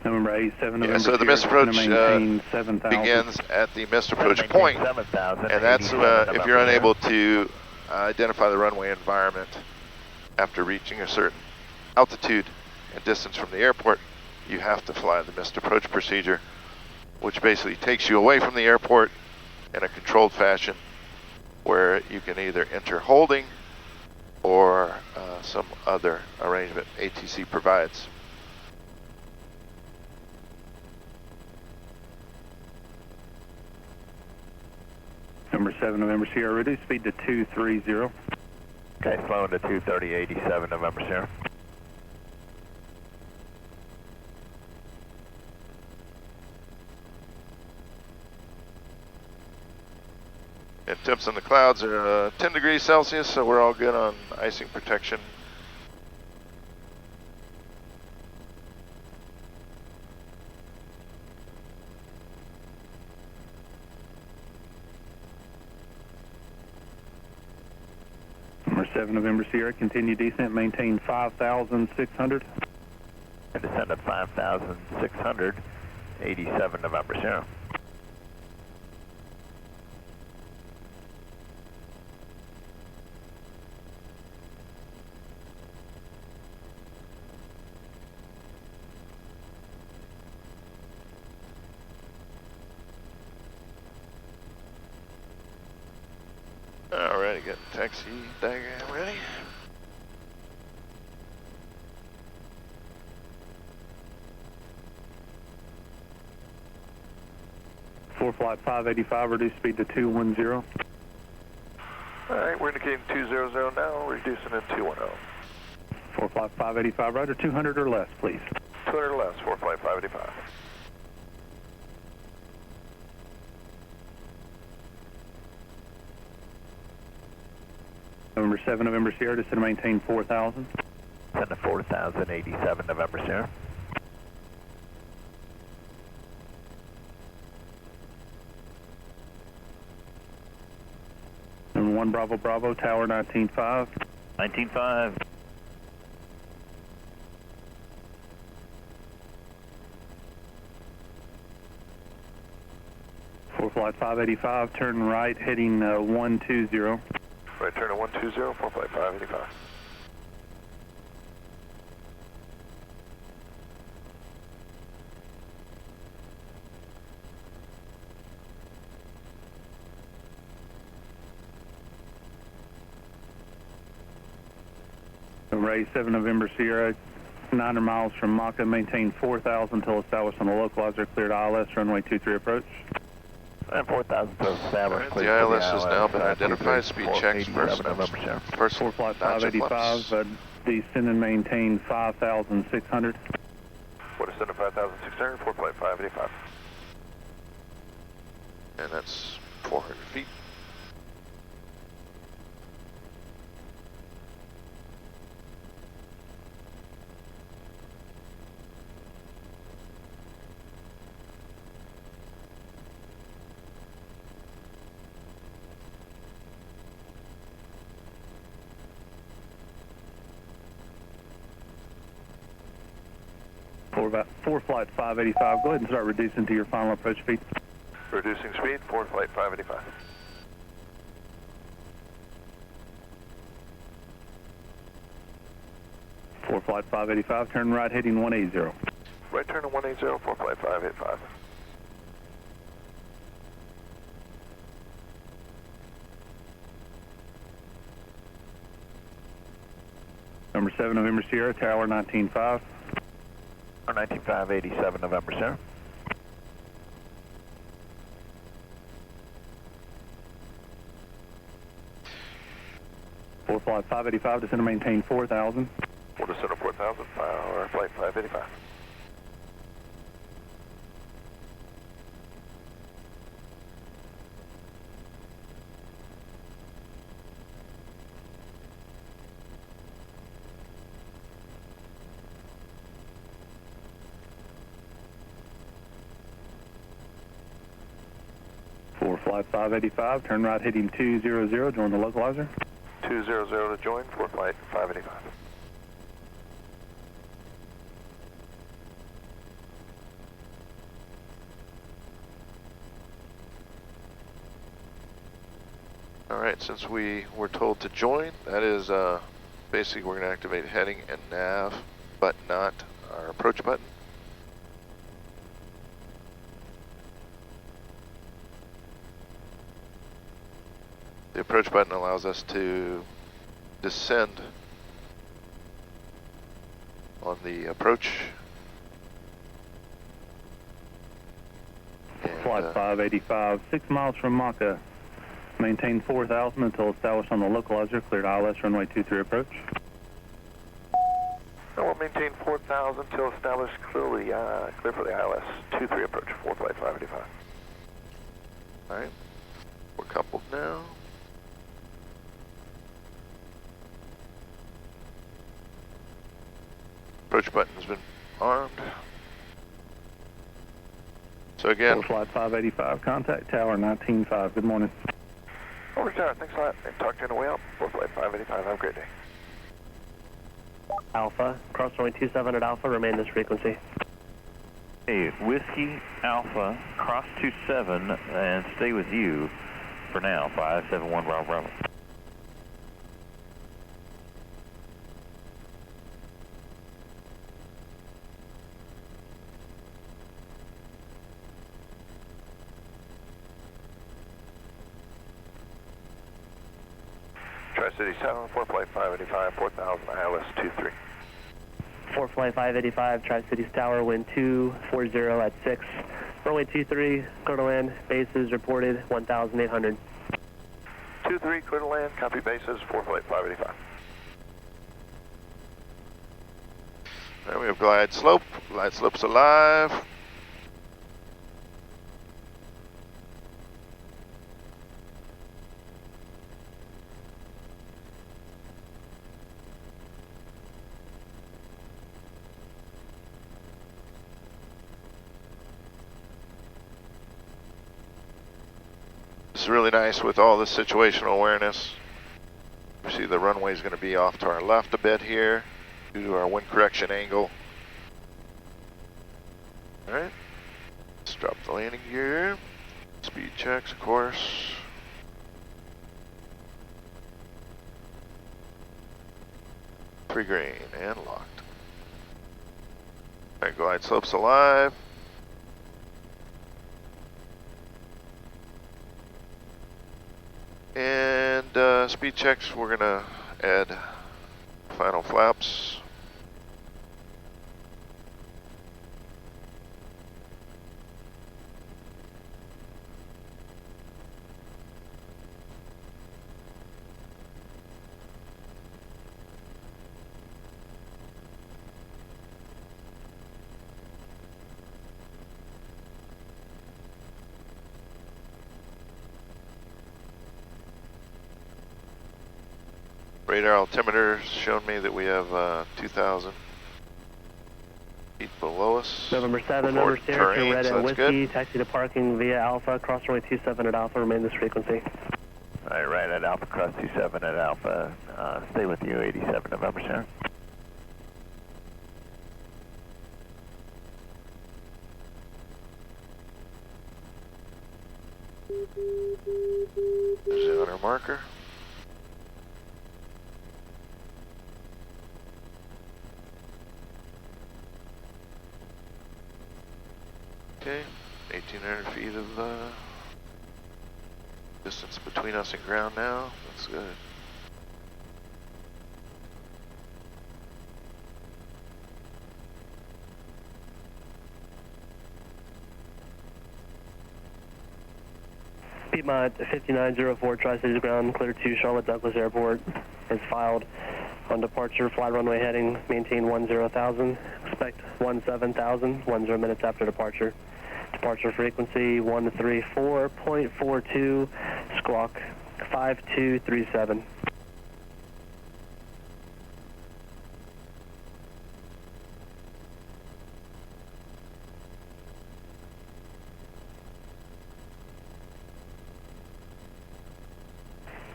Speaker 2: November 87,
Speaker 1: Yeah, so the missed approach begins at the missed approach point, and that's if you're unable to identify the runway environment after reaching a certain altitude and distance from the airport, you have to fly the missed approach procedure, which basically takes you away from the airport in a controlled fashion where you can either enter holding or some other arrangement ATC provides.
Speaker 2: Number 7, November Sierra, reduce speed to 230.
Speaker 8: Okay, slowing to 230.87, November Sierra.
Speaker 1: And temps in the clouds are 10 degrees Celsius, so we're all good on icing protection.
Speaker 2: Number 7, November Sierra, continue descent, maintain 5,600.
Speaker 8: And descend at 5,600, 87, November Sierra.
Speaker 1: Alright, get taxi diagram ready.
Speaker 2: Flight 585, reduce speed to 210.
Speaker 1: Alright, we're indicating 200 now, reducing in 210.
Speaker 2: Flight 585, roger, 200 or less, please.
Speaker 1: 200 or less, Flight 585.
Speaker 2: November 7, November Sierra, descend to maintain 4,000.
Speaker 8: Send to 4,087, November Sierra.
Speaker 2: Number 1, Bravo, Bravo, tower 19.5.
Speaker 8: 19.5.
Speaker 2: Flight 585, turn right, heading 120.
Speaker 1: Right, turn to 120, Flight 585.
Speaker 2: Ray 7 November Sierra, 900 miles from Maka, maintain 4,000 until established on the localizer, cleared ILS, runway 23 approach.
Speaker 8: And 4,000 to establish.
Speaker 1: The ILS has now been identified. Speed checks first. First
Speaker 2: 4 flight
Speaker 1: notch and
Speaker 2: 585,
Speaker 1: flaps.
Speaker 2: descend and maintain 5,600.
Speaker 8: We'll descend to 5,600, 4 flight 585.
Speaker 1: And that's 400 feet.
Speaker 2: Four flight 585, go ahead and start reducing to your final approach speed.
Speaker 8: Reducing speed, 4 flight 585.
Speaker 2: Four flight 585, turn right heading 180.
Speaker 8: Right turn to 180, 4 flight 585.
Speaker 2: Number 7, November Sierra, Tower 19.5.
Speaker 8: 19587 November, sir.
Speaker 2: Four flight 585, descend and maintain 4,000.
Speaker 8: We'll descend to 4,000, flight 585.
Speaker 2: Four flight 585, turn right heading 200, join the localizer.
Speaker 8: 200 to join, 4 flight 585.
Speaker 1: Alright, since we were told to join, that is basically we're going to activate heading and nav, but not our approach button. The approach button allows us to descend on the approach. And,
Speaker 2: Flight 585, 6 miles from Maka. Maintain 4,000 until established on the localizer. Cleared ILS runway 23 approach.
Speaker 8: And we'll maintain 4,000 until established, clear for the ILS 23 approach, 4 flight 585.
Speaker 1: Alright, we're coupled now. Approach button has been armed. So again,
Speaker 2: Four flight 585, contact tower 19.5. Good morning.
Speaker 8: Over tower, thanks a lot. And talk to you on the way out, 4 flight 585. Have a great day.
Speaker 9: Alpha, cross runway 27 at Alpha, remain this frequency.
Speaker 10: Hey, Whiskey Alpha, cross 27 and stay with you for now, 571 Bravo Bravo.
Speaker 8: Tri-City 7, 4 flight 585, 4,000 ILS 23.
Speaker 9: 4 flight 585, Tri-Cities Tower, wind 240 at 6. Runway 23, clear to land, bases reported 1,800.
Speaker 8: 23, clear to land, copy bases, 4 flight 585.
Speaker 1: there we have glide slope. Glide slope's alive. It's really nice with all this situational awareness. You see the runway is going to be off to our left a bit here due to our wind correction angle. Alright, let's drop the landing gear. Speed checks, of course. Pre-green and locked. Alright, glide slope's alive. And speed checks, we're gonna add final flaps. Radar altimeter showing me that we have 2,000 feet below us.
Speaker 9: November 7,
Speaker 1: Before
Speaker 9: number Sierra,
Speaker 1: terrain,
Speaker 9: red
Speaker 1: so
Speaker 9: and
Speaker 1: that's
Speaker 9: whiskey,
Speaker 1: good.
Speaker 9: taxi to parking via Alpha, cross runway 27 at Alpha, remain this frequency.
Speaker 10: All right at Alpha, cross 27 at Alpha. Stay with you, 87 November, Sierra.
Speaker 1: There's the outer marker. Okay, 1,800 feet of distance between us and ground now. That's good.
Speaker 9: Piedmont 5904 Tri-Cities ground, clear to Charlotte Douglas Airport, is filed on departure, fly runway heading, maintain 10,000, expect 17,000, 10 minutes after departure. Departure frequency 134.42, squawk 5237.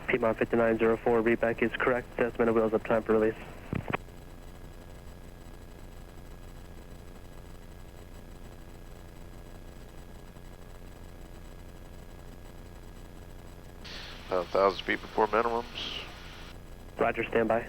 Speaker 9: Piedmont 5904, readback is correct. Estimated wheels up, time for release.
Speaker 1: About 1,000 feet before minimums.
Speaker 9: Roger, standby.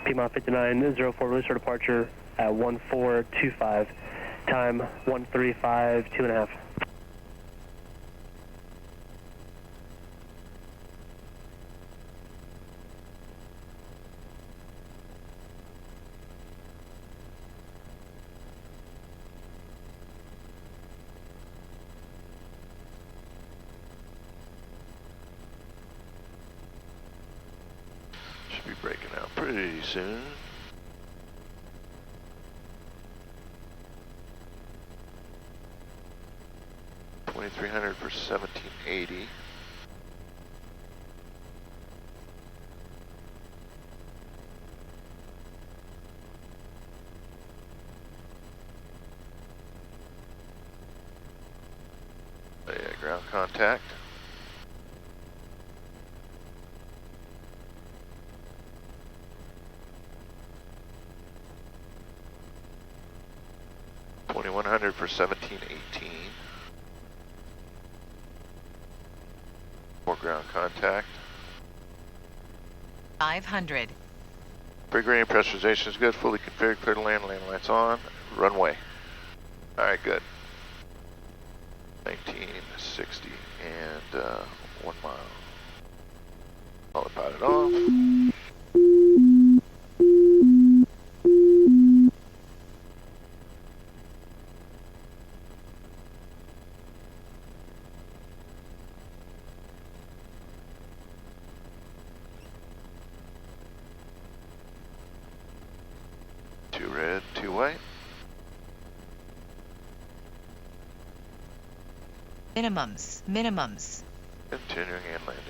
Speaker 9: Piedmont 5904, release for departure at 1425, time 135.2.5.
Speaker 1: Should be breaking out pretty soon. $2,300 for 1780. Yeah, ground contact. $2,100 for 1718. More ground contact.
Speaker 11: 500.
Speaker 1: Brig rating pressurization is good. Fully configured. Clear to land. Land lights on. Runway. All right, good. 1960 and 1 mile. Pilot Pilot off. Two red, two white.
Speaker 11: Minimums, minimums.
Speaker 1: Continuing and landing.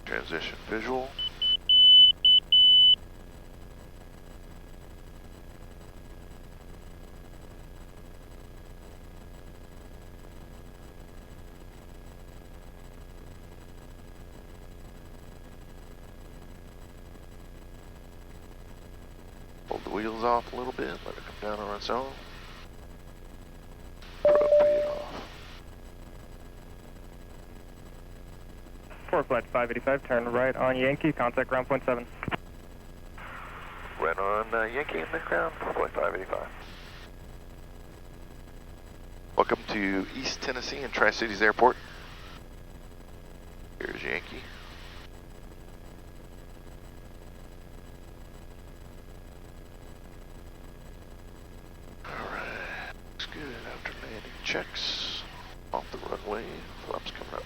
Speaker 1: Transition visual. Hold the wheels off a little bit, let it come down on its own. Propane off.
Speaker 12: 4 flight 585, turn right on Yankee, contact ground point 7.
Speaker 8: Right on Yankee in the ground, 4 flight 585.
Speaker 1: Welcome to East Tennessee and Tri-Cities Airport. Here's Yankee. checks. Off the runway, flaps coming up.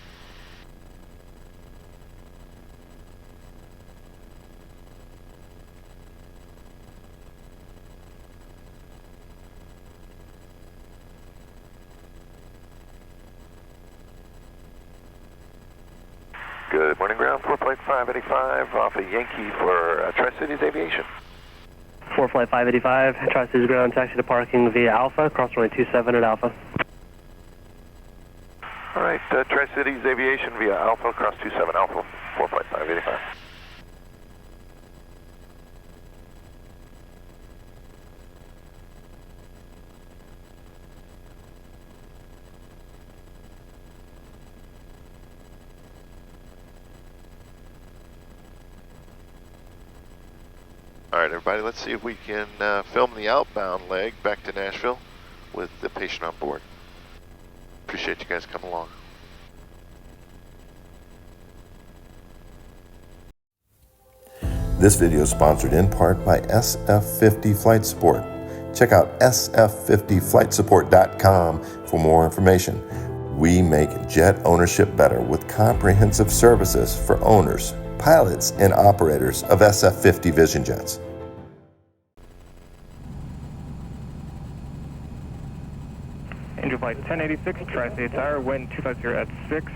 Speaker 8: Good morning, ground 4 Flight 585 off of Yankee for Tri-Cities Aviation.
Speaker 9: 4 Flight 585, Tri-Cities ground, taxi to parking via Alpha, cross runway 27 at Alpha.
Speaker 8: All right, Tri-Cities Aviation via Alpha, cross 27 Alpha, 4 Flight 585.
Speaker 1: All right, everybody, let's see if we can film the outbound leg back to Nashville with the patient on board. Appreciate you guys coming along.
Speaker 3: This video is sponsored in part by SF50 Flight Support. Check out sf50flightsupport.com for more information. We make jet ownership better with comprehensive services for owners, pilots, and operators of SF50 Vision Jets.
Speaker 12: Angel Flight 1086, Tri-State Tower, wind 250 at 6.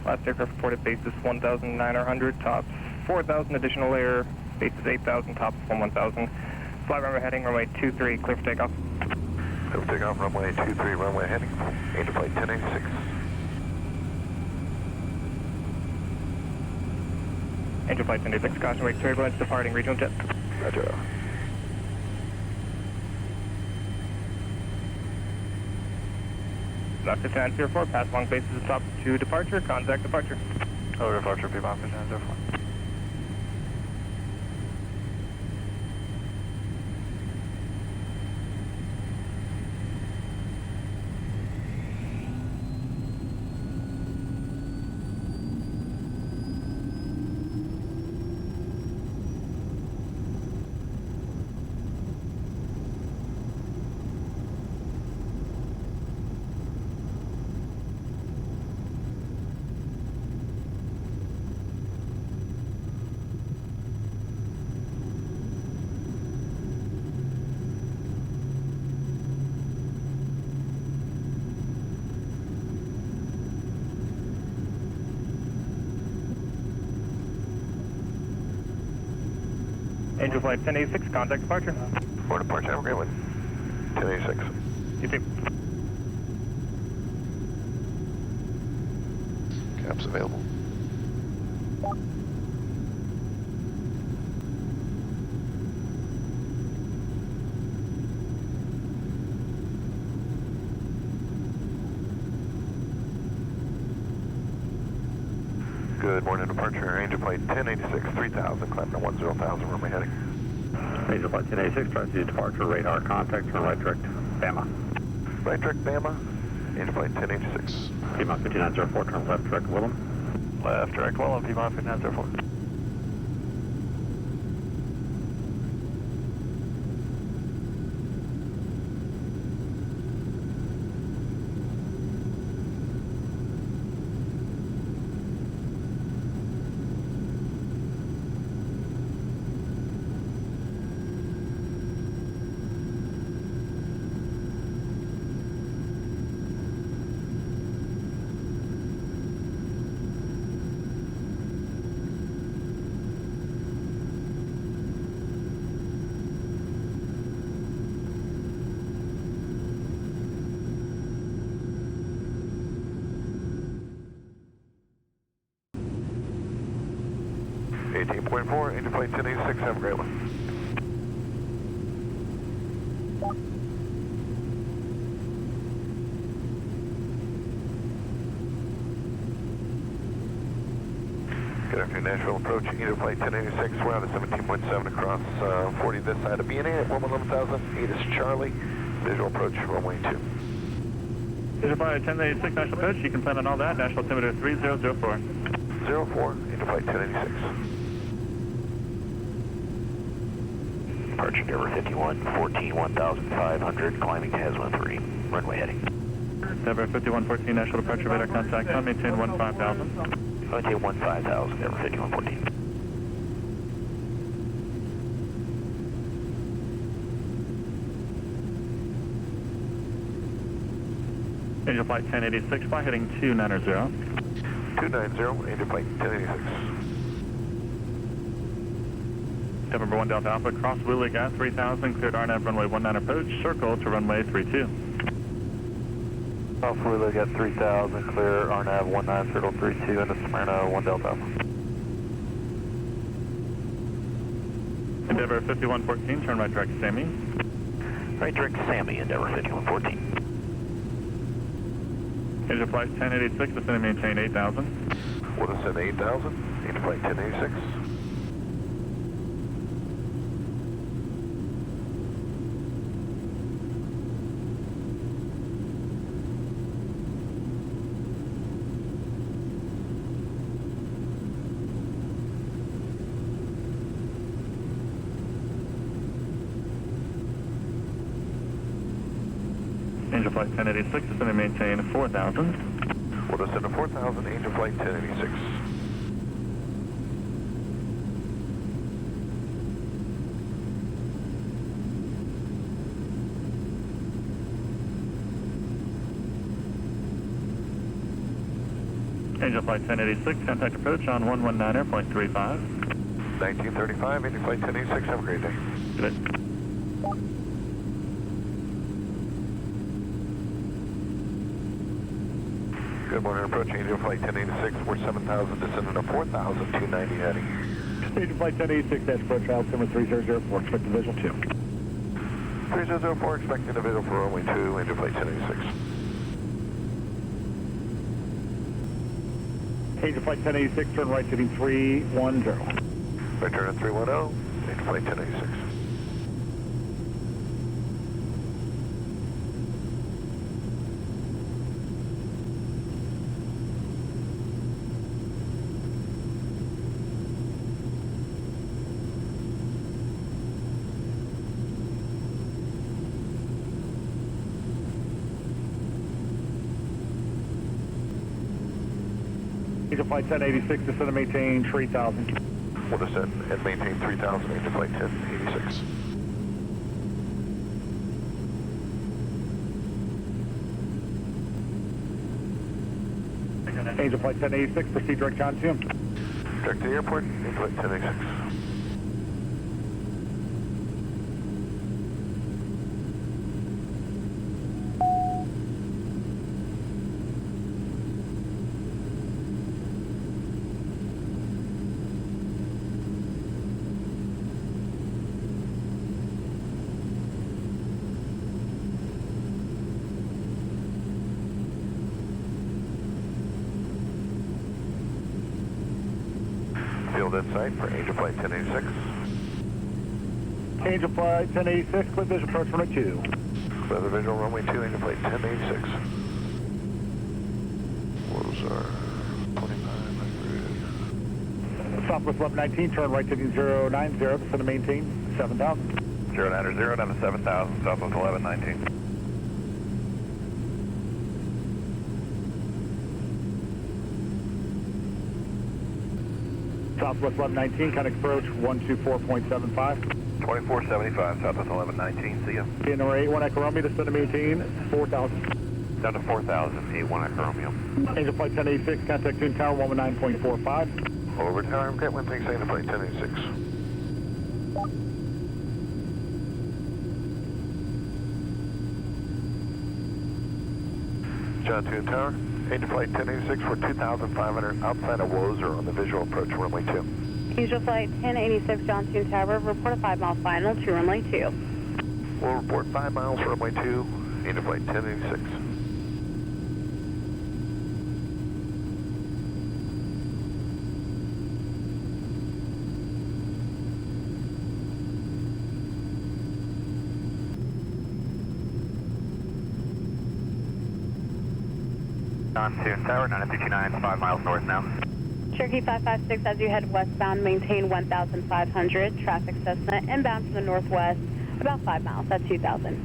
Speaker 12: Last aircraft reported basis 1,900, tops 4,000, additional air, basis 8,000, tops 1,000. Flight runway heading, runway 23, clear for takeoff.
Speaker 8: Clear for takeoff, runway 23, runway heading, Angel Flight 1086.
Speaker 12: Angel Flight 1086, caution wake turbulence, departing regional jet.
Speaker 8: Roger.
Speaker 12: About 5904, pass along bases top to departure, contact departure.
Speaker 8: Over departure, P-Bob 5904.
Speaker 12: Angel Flight 1086, contact departure.
Speaker 8: For departure, have a great one. 1086.
Speaker 12: You too.
Speaker 1: Caps available.
Speaker 8: Good morning, departure, Angel Flight 1086, 3000, climb to 10,000, runway heading.
Speaker 13: Angel Flight 1086, Tri-Cities departure, radar contact, turn right direct, Bama.
Speaker 8: Right direct, Bama, Angel Flight 1086.
Speaker 13: P-Mod 5904, turn left direct, Willem.
Speaker 8: Left direct, Willem, P-Mod 5904. .4, Angel Flight 1086, have a great one. Good afternoon, Nashville approach, Angel Flight 1086, we're out at 17.7 across 40 this side of BNA at 11,000, 8 is Charlie, visual approach, runway 2.
Speaker 2: Angel Flight 1086, National Coach, you can plan on all that, National Altimeter 3004.
Speaker 8: 04, Angel Flight 1086.
Speaker 10: Departure Denver 51, 14, 1,500, climbing to Hasma 3, runway heading.
Speaker 2: Denver 5114, Nashville departure radar contact on, maintain 15,000.
Speaker 10: Maintain 15,000, Denver 5114.
Speaker 2: Angel Flight 1086, fly heading 290.
Speaker 8: 290, Angel Flight 1086.
Speaker 2: November 1 Delta Alpha, cross Willie Gat 3000, cleared RNAV runway 19 approach, circle to runway 32.
Speaker 13: Off Willie Gat 3000, clear RNAV 19, circle 32, into Smyrna 1 Delta Alpha.
Speaker 2: Endeavor 5114, turn right direct Sammy.
Speaker 10: Right direct Sammy, Endeavor 5114.
Speaker 2: Angel Flight 1086, descend and maintain 8,000.
Speaker 8: We'll descend 8,000, Angel Flight 1086.
Speaker 2: Angel Flight 1086, descend and maintain 4,000.
Speaker 8: We'll descend to 4,000, Angel Flight 1086.
Speaker 2: Angel Flight 1086, contact approach on 119.35.
Speaker 8: 1935, Angel Flight 1086, have a great day.
Speaker 2: Good.
Speaker 8: Good morning, approach Angel Flight 1086, we're 7,000, descending to 4,000, 290 heading.
Speaker 2: Angel Flight 1086, dash approach altimeter 3004, expect visual 2.
Speaker 8: 3004, expecting a visual for runway 2, Angel Flight 1086.
Speaker 2: Angel Flight 1086, turn right heading 310.
Speaker 8: Right turn at 310, Angel Flight 1086.
Speaker 2: Angel Flight 1086, descend and maintain 3,000.
Speaker 8: We'll descend and maintain 3,000, Angel Flight 1086.
Speaker 2: Angel Flight 1086, proceed direct on to him.
Speaker 8: Direct to the airport, Angel Flight 1086. Field in sight for Angel Flight 1086.
Speaker 2: Angel Flight 1086, clear visual approach runway 2.
Speaker 8: Clear the visual runway 2, Angel Flight 1086. Those are 2,500.
Speaker 2: Southwest 1119, turn right heading 090, descend and maintain 7,000.
Speaker 13: 090, down to 7,000, Southwest 1119.
Speaker 2: Southwest 1119, contact approach 124.75.
Speaker 13: 2475, Southwest 1119, see ya.
Speaker 2: Number 81 Echo Romeo, descend and maintain 4,000.
Speaker 13: Down to 4,000, 81 Echo Romeo.
Speaker 2: Angel Flight 1086, contact Twin Tower 119.45.
Speaker 8: Over tower, get one thing, Angel Flight 1086. John Twin Tower, Angel Flight 1086 for 2,500 outside of Wozer on the visual approach runway 2.
Speaker 6: Angel Flight 1086, Johnstown Tower, report a 5-mile final to runway 2.
Speaker 8: We'll report 5 miles for runway 2, Angel Flight 1086.
Speaker 13: Johnstown Tower, 9329, 5 miles north now.
Speaker 6: Cherokee 556, as you head westbound, maintain 1,500. Traffic Cessna inbound from the northwest, about 5 miles, that's 2,000.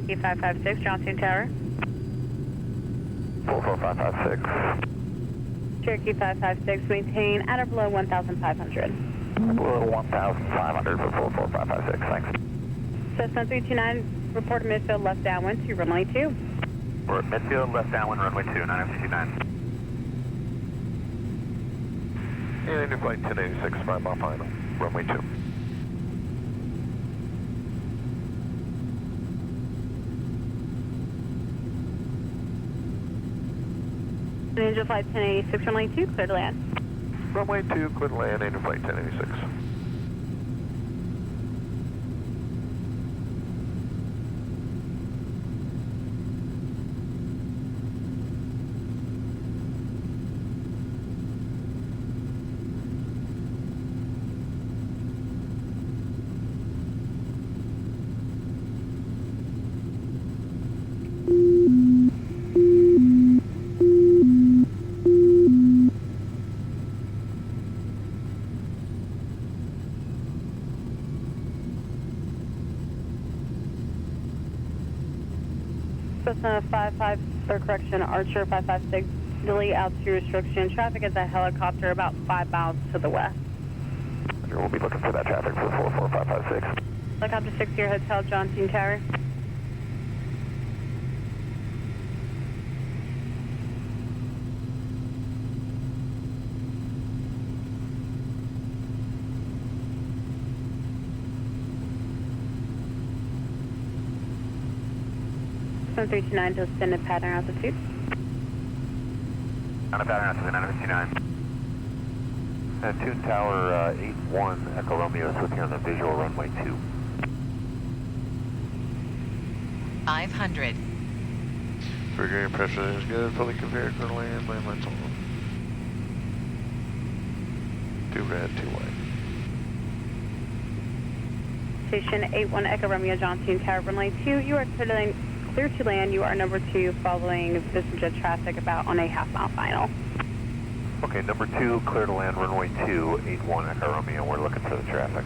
Speaker 6: Cherokee 556, Johnson Tower.
Speaker 5: 44556.
Speaker 6: Cherokee 556, maintain at or below 1,500.
Speaker 5: Below 1,500 for 44556, thanks.
Speaker 6: Cessna 329, report midfield left downwind to runway 2.
Speaker 5: We're at midfield, left downwind, runway 2, 959.
Speaker 8: And Angel Flight 1086, 5 mile final, runway 2.
Speaker 6: Angel Flight 1086, runway 2, clear to land.
Speaker 8: Runway 2, clear to land, Angel Flight 1086.
Speaker 6: Cessna 55, or correction, Archer 556, delete altitude restriction. Traffic is a helicopter about 5 miles to the west.
Speaker 5: We'll be looking for that traffic for 44556.
Speaker 6: Helicopter 6 here, Hotel Johnson Tower. Cessna 329 to ascended pattern altitude.
Speaker 5: On a pattern altitude, 959.
Speaker 10: Tune Tower 81, Echo Romeo is with you on the visual runway 2.
Speaker 11: 500.
Speaker 1: Triggering pressure is good, fully configured, going to land, landlines on. 2 red, 2 white.
Speaker 6: Station 81 Echo Romeo Johnson Tower, runway 2. You are clear to land. You are number 2 following business jet traffic about on a half-mile final.
Speaker 10: Okay, number 2, clear to land, runway 2, 81 Echo Romeo. We're looking for the traffic.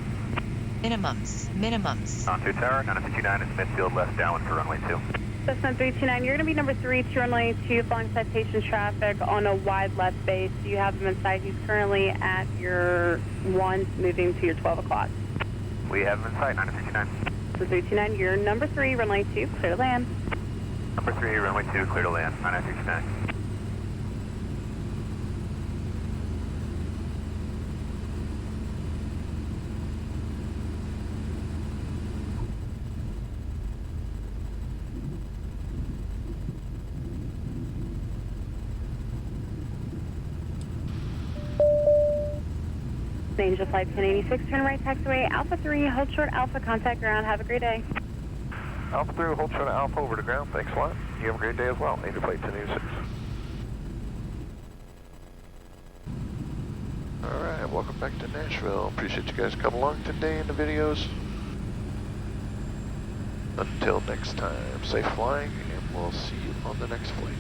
Speaker 11: Minimums. Minimums.
Speaker 5: On 2 Tower, 959 is midfield, left downwind for runway 2.
Speaker 6: Cessna 329, you're going to be number 3 to runway 2 following citation traffic on a wide left base. You have him in sight. He's currently at your 1, moving to your 12 o'clock.
Speaker 5: We have him in sight, 959.
Speaker 6: Cessna 329, you're number 3, runway 2, clear to land.
Speaker 5: Number 3, runway 2, clear to land, 959.
Speaker 6: Angel Flight 1086, turn right taxiway, Alpha 3, hold short Alpha, contact ground, have a great day.
Speaker 8: Alpha 3, hold short Alpha over to ground, thanks a lot. You have a great day as well, Angel Flight 1086.
Speaker 1: Alright, welcome back to Nashville. Appreciate you guys coming along today in the videos. Until next time, safe flying, and we'll see you on the next flight.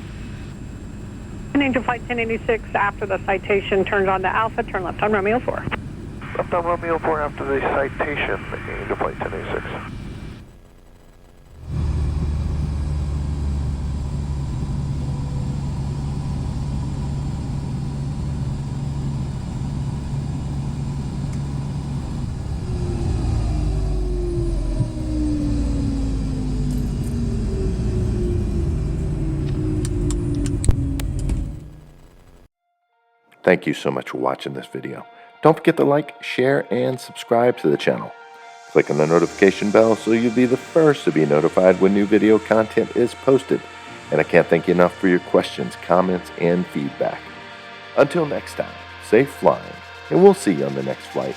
Speaker 14: Angel Flight 1086, after the citation turns on to Alpha, turn left on Romeo 4.
Speaker 8: Left on Romeo 4 after the citation, Angel Flight 1086.
Speaker 3: Thank you so much for watching this video. Don't forget to like, share, and subscribe to the channel. Click on the notification bell so you'll be the first to be notified when new video content is posted. And I can't thank you enough for your questions, comments, and feedback. Until next time, safe flying, and we'll see you on the next flight.